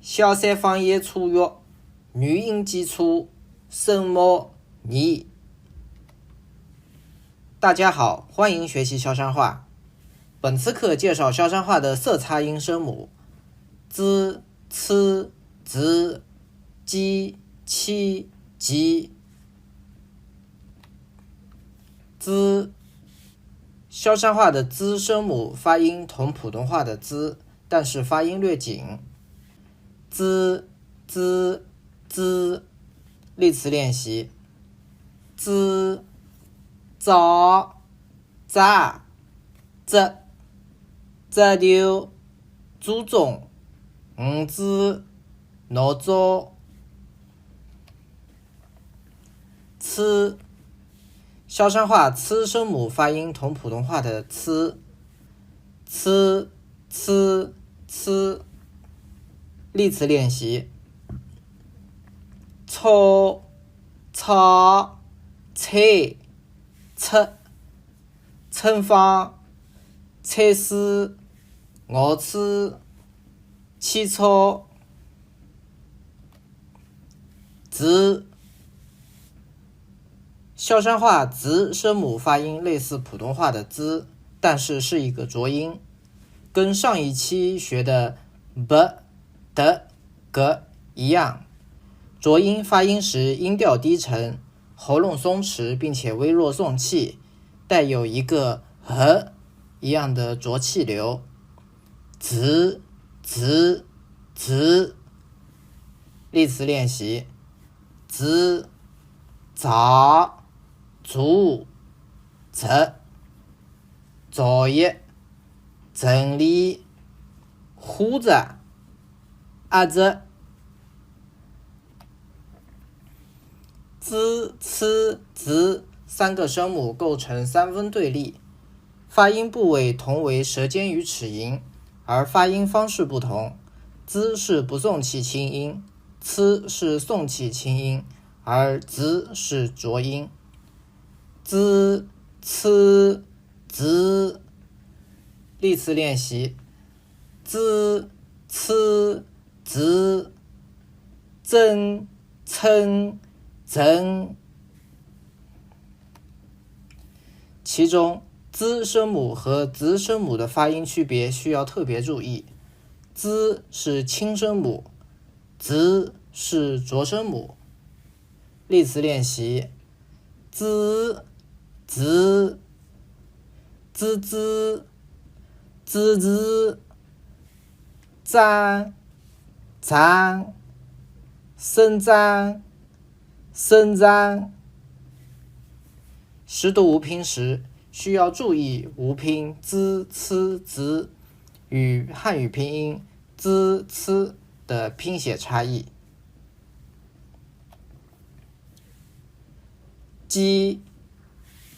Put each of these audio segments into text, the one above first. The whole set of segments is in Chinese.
小三方言粗语，语音基础声母2。大家好，欢迎学习萧山话。本次课介绍萧山话的色擦音声母 z、c、z、j、q、j。z，萧山话的 z 声母发音同普通话的 z， 但是发音略紧。z、例词练习 z、早、早、这、这就、祖宗、子、闹钟、吃。萧山话吃声母发音同普通话的吃，吃、吃、吃。例词练习：炒、炒、菜、吃、盛放、菜丝、熬吃、起炒。子。萧山话子声母发音类似普通话的z，但是是一个浊音，跟上一期学的 b、的、g 一样。浊音发音时音调低沉，喉咙松弛，并且微弱送气，带有一个一样的浊气流。子、例词练习：子、早、做、这、作业、整理、护着、压着。z、c、z 三个声母构成三分对立，发音部位同为舌尖与齿龈，而发音方式不同。z 是不送气清音，c 是送气清音，而 z 是浊音。z、c、z。例词练习：z、c、z、增、称、增。其中 z 声母和 z 声母的发音区别需要特别注意。z 是轻声母， z 是浊声母。例词练习：z、z、z、z、z、z、长、长、生长、生长。识读无拼时需要注意无拼 z、c、z 与汉语拼音 z、c 的拼写差异。鸡，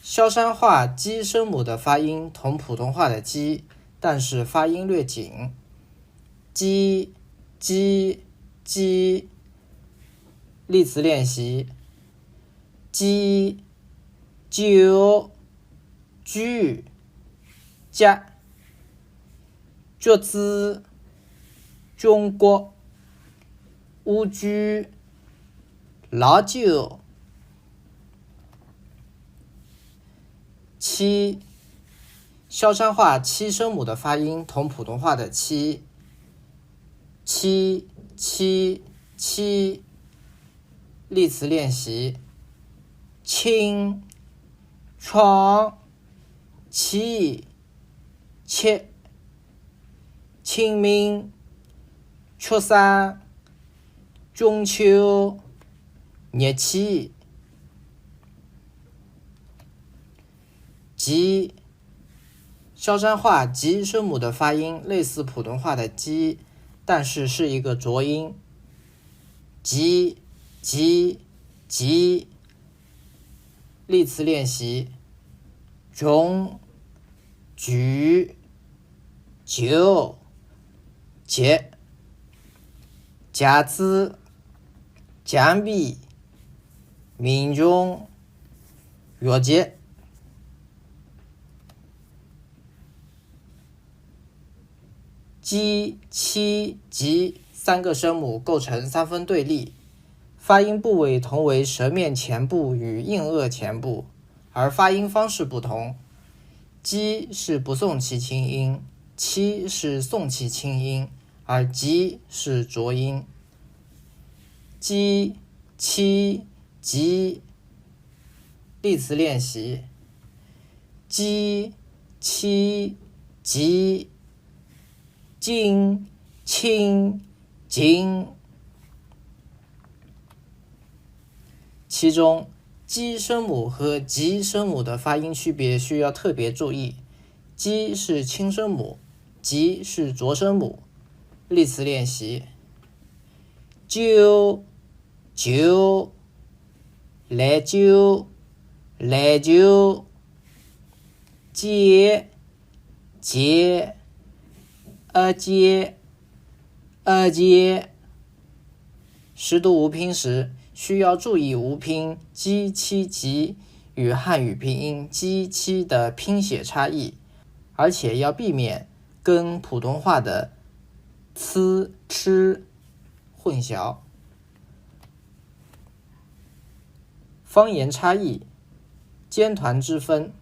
萧山话鸡声母的发音同普通话的鸡，但是发音略紧。鸡、鸡、鸡。例词练习：鸡、酒、举、夹、橘子、中国、乌鸡、老酒。七，萧山话七声母的发音同普通话的七，七、七、七。例词练习：清、床、起、切、清明、初三、中秋、热气。鸡，萧山话鸡声母的发音类似普通话的鸡，但是是一个浊音。鸡、鸡、鸡。例词练习：中、举、酒、节、夹子、酱笔、民众、月节。鸡、七、鸡三个声母构成三分对立，发音部位同为舌面前部与硬腭前部，而发音方式不同。鸡是不送气清音，七是送气清音，而吉是浊音。鸡、七、吉。例词练习：鸡、七、吉、金、清、金。其中鸡声母和吉声母的发音区别需要特别注意，鸡是轻声母，吉是浊声母。例词练习：揪、揪、来揪、来揪、接、接、接、接。识读无拼时需要注意无拼鸡、七、吉与汉语拼音鸡、七的拼写差异，而且要避免跟普通话的呲、吃混淆。方言差异，尖团之分。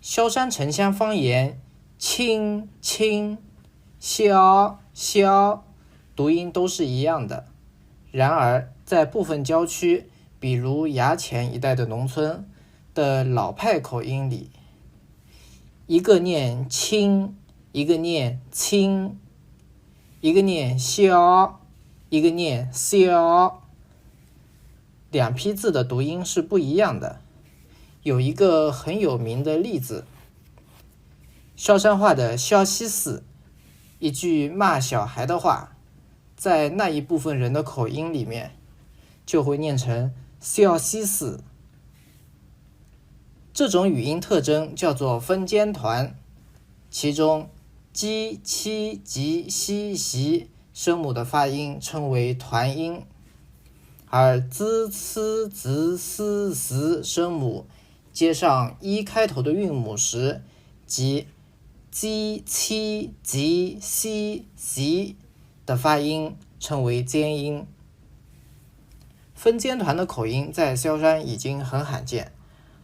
萧山城乡方言清、清、萧、萧读音都是一样的，然而在部分郊区，比如衙前一带的农村的老派口音里，一个念清，一个念清，一个念萧，一个念萧，两批字的读音是不一样的。有一个很有名的例子，萧山话的萧西寺，一句骂小孩的话，在那一部分人的口音里面就会念成萧西寺。这种语音特征叫做分尖团，其中鸡、七、吉、西、习声母的发音称为团音，而滋、呲、子、思、思声母接上一开头的韵母时，即鸡、七、吉、西、习的发音称为尖音。分尖团的口音在萧山已经很罕见，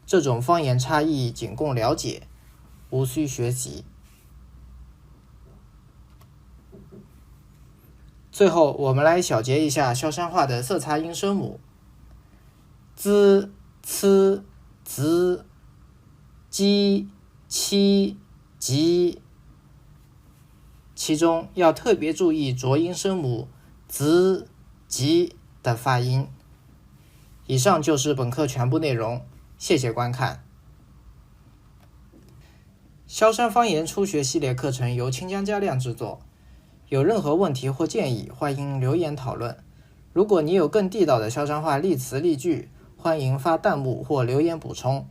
这种方言差异仅供了解，无需学习。最后我们来小结一下萧山话的色擦音声母：滋、呲、子、鸡、七、吉。其中要特别注意浊音声母子、吉的发音。以上就是本课全部内容，谢谢观看。萧山方言初学系列课程由清江嘉亮制作，有任何问题或建议，欢迎留言讨论。如果你有更地道的萧山话例词例句，欢迎发弹幕或留言补充。